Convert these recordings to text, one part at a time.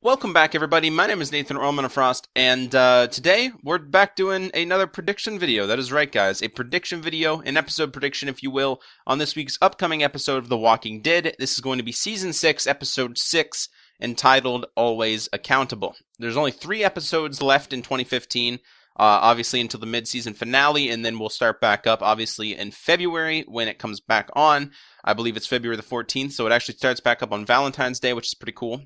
Welcome back, everybody. My name is Nathan ELEMENTofFROST, and today we're back doing another prediction video. That is right, guys. A prediction video, an episode prediction, if you will, on this week's upcoming episode of The Walking Dead. This is going to be Season 6, Episode 6, entitled Always Accountable. There's only 3 episodes left in 2015, obviously until the mid-season finale, and then we'll start back up, obviously, in February when it comes back on. I believe it's February the 14th, so it actually starts back up on Valentine's Day, which is pretty cool.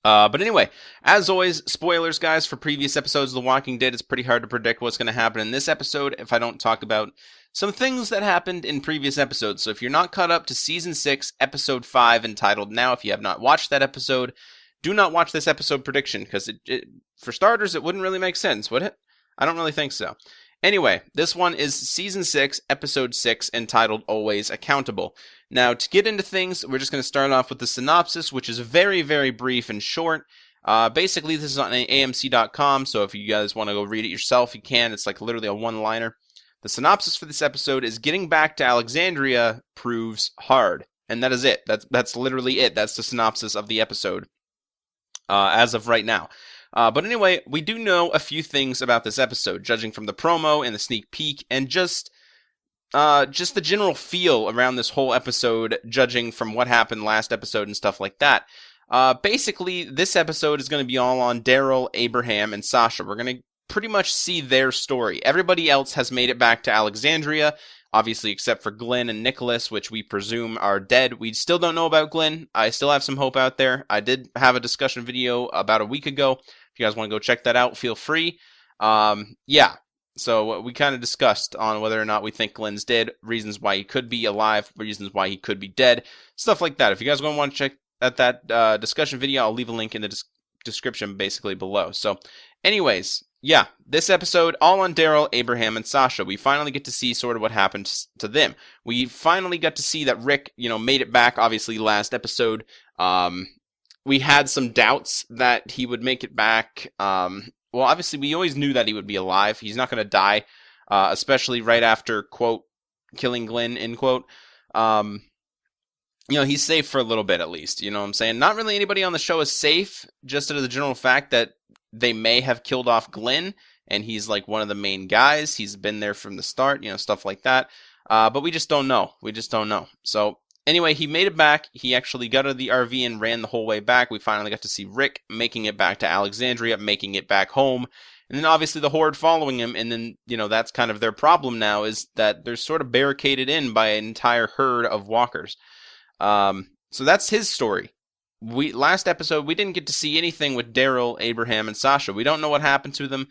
But anyway, as always, spoilers, guys, for previous episodes of The Walking Dead. It's pretty hard to predict what's going to happen in this episode if I don't talk about some things that happened in previous episodes. So if you're not caught up to Season 6, Episode 5, entitled Now, if you have not watched that episode, do not watch this episode prediction, because for starters, it wouldn't really make sense, would it? I don't really think so. Anyway, this one is Season 6, Episode 6, entitled Always Accountable. Now, to get into things, we're just going to start off with the synopsis, which is very, very brief and short. Basically, this is on AMC.com, so if you guys want to go read it yourself, you can. It's like literally a one-liner. The synopsis for this episode is getting back to Alexandria proves hard. And that is it. That's literally it. That's the synopsis of the episode as of right now. But anyway, we do know a few things about this episode, judging from the promo and the sneak peek, and just the general feel around this whole episode, judging from what happened last episode and stuff like that. Basically, this episode is going to be all on Daryl, Abraham, and Sasha. We're going to pretty much see their story. Everybody else has made it back to Alexandria, obviously except for Glenn and Nicholas, which we presume are dead. We still don't know about Glenn. I still have some hope out there. I did have a discussion video about a week ago. If you guys want to go check that out, feel free. Yeah. So we kind of discussed on whether or not we think Glenn's dead, reasons why he could be alive, reasons why he could be dead, stuff like that. If you guys want to check out that discussion video, I'll leave a link in the description basically below. So anyways, yeah, this episode, all on Daryl, Abraham, and Sasha. We finally get to see sort of what happened to them. We finally got to see that Rick, made it back, obviously, last episode. We had some doubts that he would make it back. Well, obviously, we always knew that he would be alive. He's not going to die, especially right after, quote, killing Glenn, end quote. He's safe for a little bit, at least. You know what I'm saying? Not really anybody on the show is safe, just out of the general fact that they may have killed off Glenn, and he's, like, one of the main guys. He's been there from the start, stuff like that. But we just don't know. We just don't know. So, anyway, he made it back. He actually got out of the RV and ran the whole way back. We finally got to see Rick making it back to Alexandria, making it back home. And then obviously the Horde following him. And then, that's kind of their problem now, is that they're sort of barricaded in by an entire herd of walkers. So that's his story. Last episode, we didn't get to see anything with Daryl, Abraham, and Sasha. We don't know what happened to them.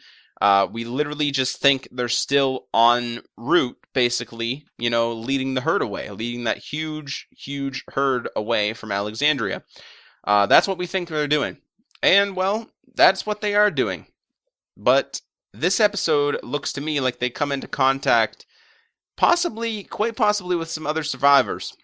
We literally just think they're still en route, basically, leading the herd away, leading that huge, huge herd away from Alexandria. That's what we think they're doing. And, well, that's what they are doing. But this episode looks to me like they come into contact, quite possibly, with some other survivors.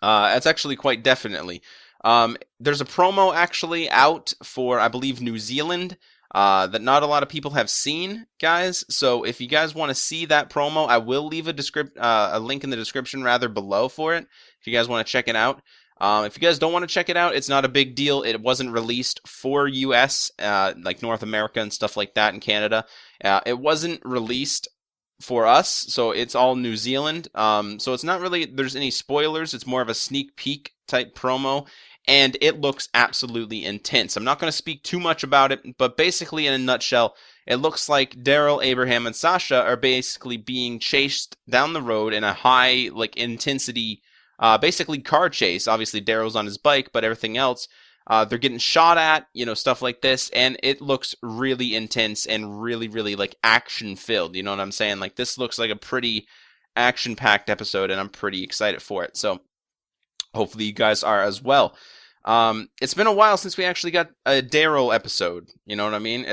That's actually quite definitely. There's a promo actually out for, I believe, New Zealand, that not a lot of people have seen, guys. So if you guys want to see that promo, I will leave a link in the description below for it, if you guys want to check it out. If you guys don't want to check it out, it's not a big deal. It wasn't released for US, like North America and stuff like that, in Canada. It wasn't released for us, so it's all New Zealand. So it's not really, there's any spoilers. It's more of a sneak peek type promo. And it looks absolutely intense. I'm not going to speak too much about it, but basically in a nutshell, it looks like Daryl, Abraham, and Sasha are basically being chased down the road in a high, intensity, basically car chase. Obviously, Daryl's on his bike, but everything else, they're getting shot at, stuff like this, and it looks really intense and really, really, action-filled. You know what I'm saying? This looks like a pretty action-packed episode, and I'm pretty excited for it. So, hopefully you guys are as well. It's been a while since we actually got a Daryl episode. You know what I mean?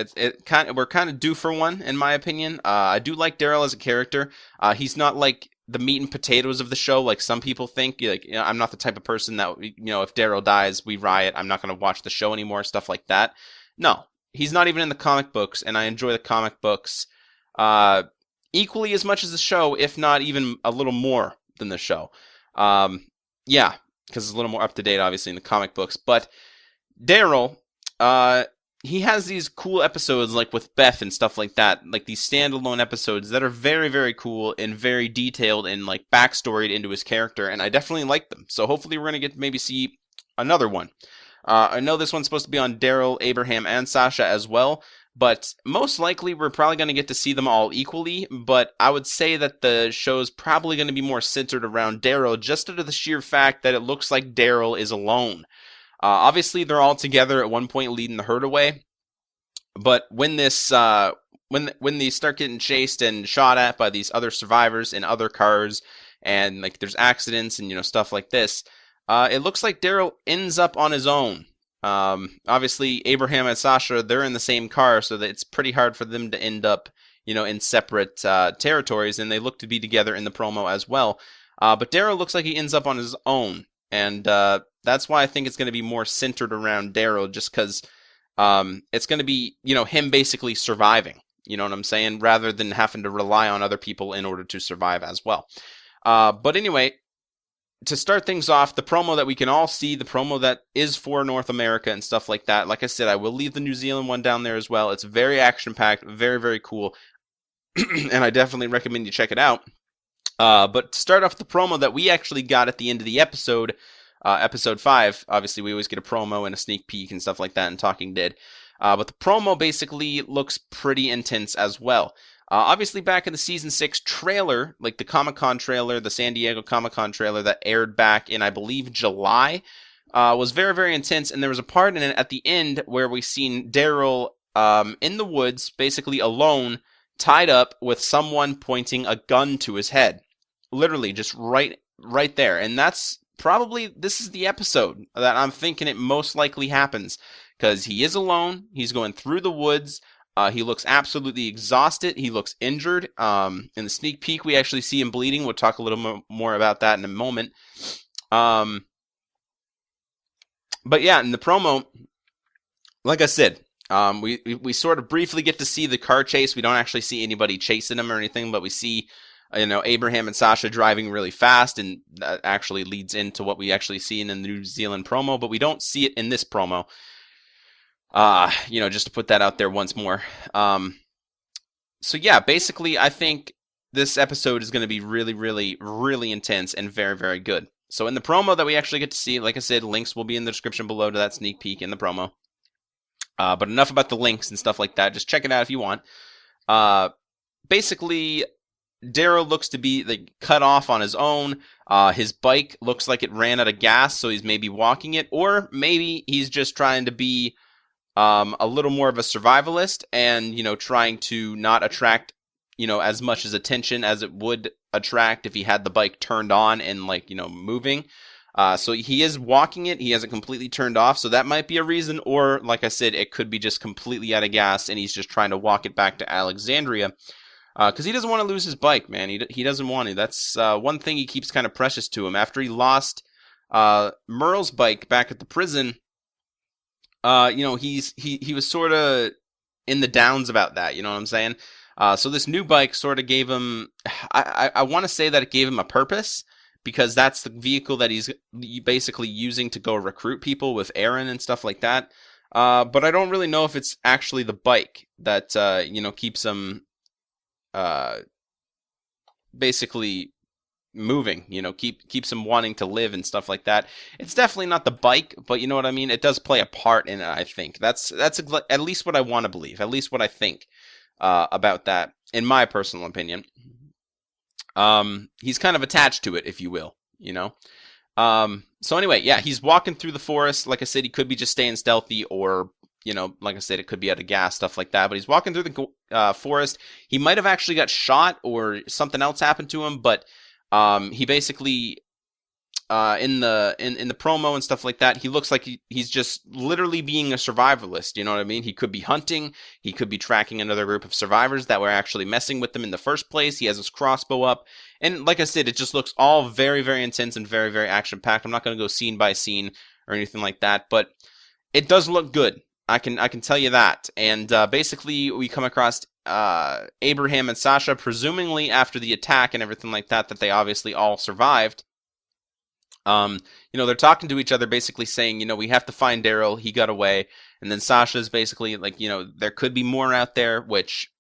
We're kind of due for one, in my opinion. I do like Daryl as a character. He's not like the meat and potatoes of the show, like some people think. I'm not the type of person that, if Daryl dies, we riot. I'm not going to watch the show anymore, stuff like that. No, he's not even in the comic books, and I enjoy the comic books equally as much as the show, if not even a little more than the show. Yeah, because it's a little more up to date, obviously, in the comic books. But Daryl, he has these cool episodes like with Beth and stuff like that, like these standalone episodes that are very, very cool and very detailed and like backstoried into his character, and I definitely like them. So hopefully we're gonna get to maybe see another one. I know this one's supposed to be on Daryl, Abraham, and Sasha as well, but most likely we're probably going to get to see them all equally, but I would say that the show's probably going to be more centered around Daryl just due to the sheer fact that it looks like Daryl is alone. Obviously, they're all together at one point leading the herd away, but when this when they start getting chased and shot at by these other survivors in other cars, and like there's accidents and stuff like this, it looks like Daryl ends up on his own. Obviously, Abraham and Sasha, they're in the same car, so that it's pretty hard for them to end up in separate territories, and they look to be together in the promo as well. But Daryl looks like he ends up on his own, and that's why I think it's going to be more centered around Daryl, just because it's going to be, him basically surviving, you know what I'm saying, rather than having to rely on other people in order to survive as well. But anyway, to start things off, the promo that we can all see, the promo that is for North America and stuff like that, like I said, I will leave the New Zealand one down there as well. It's very action-packed, very, very cool, and I definitely recommend you check it out. But to start off the promo that we actually got at the end of the episode, episode 5, obviously we always get a promo and a sneak peek and stuff like that in Talking Dead. But the promo basically looks pretty intense as well. Obviously back in the Season 6 trailer, like the Comic-Con trailer, the San Diego Comic-Con trailer that aired back in, I believe, July, was very, very intense, and there was a part in it at the end where we seen Daryl in the woods, basically alone, tied up with someone pointing a gun to his head. Literally, just right there. And that's probably, this is the episode that I'm thinking it most likely happens, because he is alone, he's going through the woods, he looks absolutely exhausted. He looks injured. In the sneak peek, we actually see him bleeding. We'll talk a little more about that in a moment. But yeah, in the promo, like I said, we sort of briefly get to see the car chase. We don't actually see anybody chasing him or anything, but we see Abraham and Sasha driving really fast, and that actually leads into what we actually see in the New Zealand promo, but we don't see it in this promo. Just to put that out there once more. So yeah, basically, I think this episode is going to be really, really, really intense and very, very good. So in the promo that we actually get to see, like I said, links will be in the description below to that sneak peek in the promo. But enough about the links and stuff like that. Just check it out if you want. Basically, Daryl looks to be like cut off on his own. His bike looks like it ran out of gas, so he's maybe walking it, or maybe he's just trying to be a little more of a survivalist and, trying to not attract, as much as attention as it would attract if he had the bike turned on and moving. So he is walking it. He hasn't completely turned off. So that might be a reason. Or like I said, it could be just completely out of gas and he's just trying to walk it back to Alexandria. Cause he doesn't want to lose his bike, man. He doesn't want to. That's, one thing he keeps kind of precious to him. After he lost, Merle's bike back at the prison, he was sort of in the downs about that, you know what I'm saying? So this new bike sort of gave him, I want to say that it gave him a purpose, because that's the vehicle that he's basically using to go recruit people with Aaron and stuff like that. But I don't really know if it's actually the bike that, keeps him, basically moving, keeps him wanting to live and stuff like that. It's definitely not the bike, but you know what I mean? It does play a part in it, I think. That's at least what I want to believe, at least what I think about that, in my personal opinion. He's kind of attached to it, if you will, So anyway, yeah, he's walking through the forest. Like I said, he could be just staying stealthy, or, like I said, it could be out of gas, stuff like that. But he's walking through the forest. He might have actually got shot or something else happened to him, but he basically, in the promo and stuff like that, he looks like he's just literally being a survivalist, you know what I mean? He could be hunting, he could be tracking another group of survivors that were actually messing with them in the first place. He has his crossbow up, and like I said, it just looks all very, very intense and very, very action-packed. I'm not going to go scene by scene or anything like that, but it does look good. I can tell you that. And basically, we come across Abraham and Sasha, presumably after the attack and everything like that, that they obviously all survived. Um, they're talking to each other, basically saying, we have to find Daryl. He got away. And then Sasha's basically like, there could be more out there, which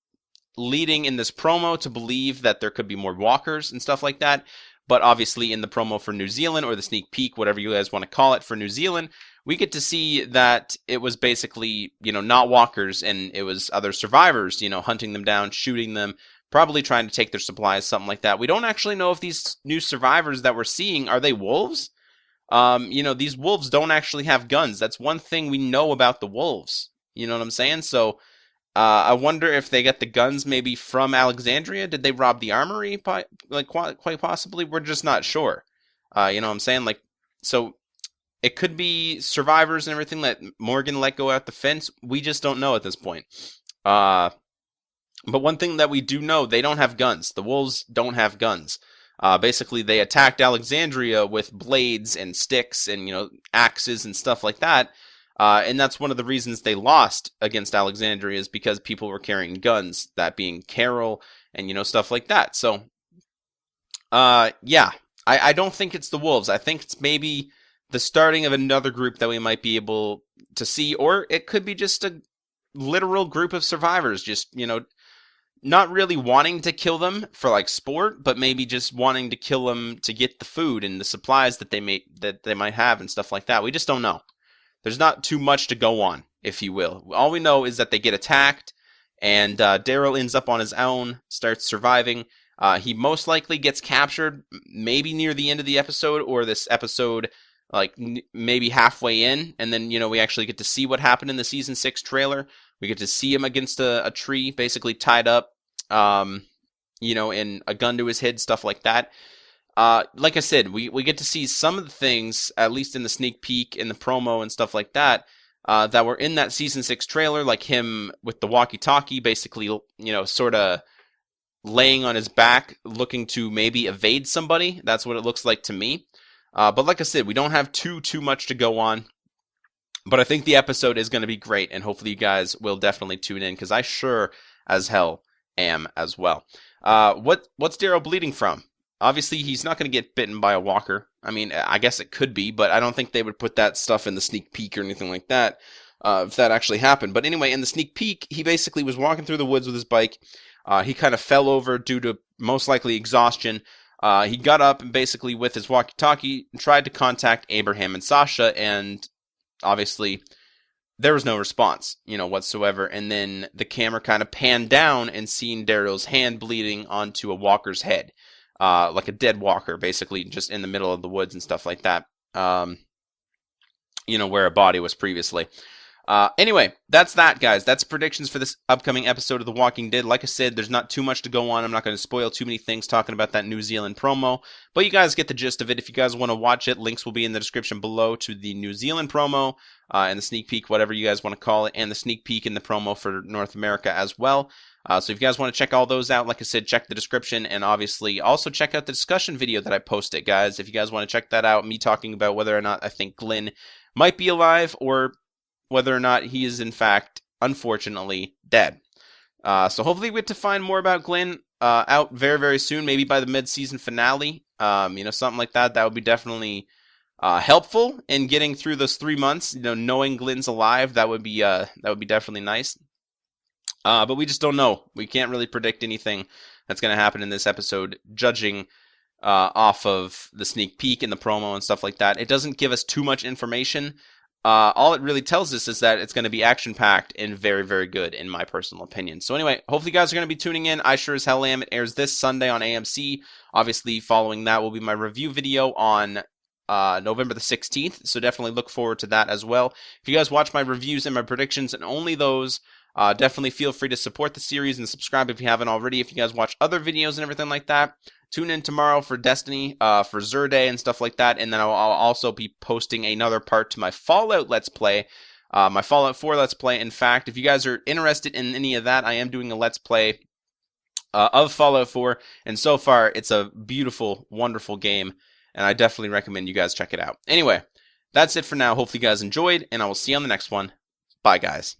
leading in this promo to believe that there could be more walkers and stuff like that. But obviously in the promo for New Zealand, or the sneak peek, whatever you guys want to call it, for New Zealand, we get to see that it was basically, not walkers, and it was other survivors, hunting them down, shooting them, probably trying to take their supplies, something like that. We don't actually know if these new survivors that we're seeing, are they wolves? These wolves don't actually have guns. That's one thing we know about the wolves. You know what I'm saying? So I wonder if they get the guns maybe from Alexandria. Did they rob the armory? Quite possibly. We're just not sure. You know what I'm saying? So it could be survivors and everything that Morgan let go out the fence. We just don't know at this point. But one thing that we do know, they don't have guns. The wolves don't have guns. Basically, they attacked Alexandria with blades and sticks and, axes and stuff like that. And that's one of the reasons they lost against Alexandria, is because people were carrying guns, that being Carol and, stuff like that. So, yeah, I don't think it's the wolves. I think it's maybe the starting of another group that we might be able to see, or it could be just a literal group of survivors, just, not really wanting to kill them for sport, but maybe just wanting to kill them to get the food and the supplies that they might have and stuff like that. We just don't know. There's not too much to go on, if you will. All we know is that they get attacked, and Daryl ends up on his own, starts surviving. He most likely gets captured, maybe near the end of the episode, or this episode, maybe halfway in, and then, we actually get to see what happened in the Season 6 trailer. We get to see him against a tree, basically tied up, and a gun to his head, stuff like that. Like I said, we get to see some of the things, at least in the sneak peek, in the promo and stuff like that, that were in that Season 6 trailer, like him with the walkie-talkie, basically, sort of laying on his back, looking to maybe evade somebody. That's what it looks like to me. But like I said, we don't have too much to go on. But I think the episode is going to be great, and hopefully you guys will definitely tune in, because I sure as hell am as well. What's Daryl bleeding from? Obviously, he's not going to get bitten by a walker. I mean, I guess it could be, but I don't think they would put that stuff in the sneak peek or anything like that, if that actually happened. But anyway, in the sneak peek, he basically was walking through the woods with his bike. He kind of fell over due to most likely exhaustion. He got up and basically, with his walkie-talkie, tried to contact Abraham and Sasha, and obviously there was no response, whatsoever. And then the camera kind of panned down and seen Daryl's hand bleeding onto a walker's head. Like a dead walker, basically, just in the middle of the woods and stuff like that, where a body was previously. Anyway, that's that, guys. That's predictions for this upcoming episode of The Walking Dead. Like I said, there's not too much to go on. I'm not going to spoil too many things talking about that New Zealand promo, but you guys get the gist of it. If you guys want to watch it, links will be in the description below to the New Zealand promo, and the sneak peek, whatever you guys want to call it, and the sneak peek in the promo for North America as well. So if you guys want to check all those out, like I said, check the description, and obviously also check out the discussion video that I posted, guys. If you guys want to check that out, me talking about whether or not I think Glenn might be alive, or whether or not he is in fact, unfortunately, dead. So hopefully we get to find more about Glenn out very, very soon, maybe by the mid-season finale, something like that. That would be definitely helpful in getting through those 3 months, knowing Glenn's alive. That would be definitely nice. But we just don't know. We can't really predict anything that's going to happen in this episode, judging off of the sneak peek and the promo and stuff like that. It doesn't give us too much information. All it really tells us is that it's going to be action-packed and very, very good, in my personal opinion. So anyway, hopefully you guys are going to be tuning in. I sure as hell am. It airs this Sunday on AMC. Obviously, following that will be my review video on November the 16th. So definitely look forward to that as well. If you guys watch my reviews and my predictions, and only those, definitely feel free to support the series and subscribe if you haven't already. If you guys watch other videos and everything like that, tune in tomorrow for Destiny, for Zur Day and stuff like that. And then I'll also be posting another part to my Fallout Let's Play, my Fallout 4 Let's Play. In fact, if you guys are interested in any of that, I am doing a Let's Play of Fallout 4. And so far, it's a beautiful, wonderful game. And I definitely recommend you guys check it out. Anyway, that's it for now. Hopefully you guys enjoyed, and I will see you on the next one. Bye, guys.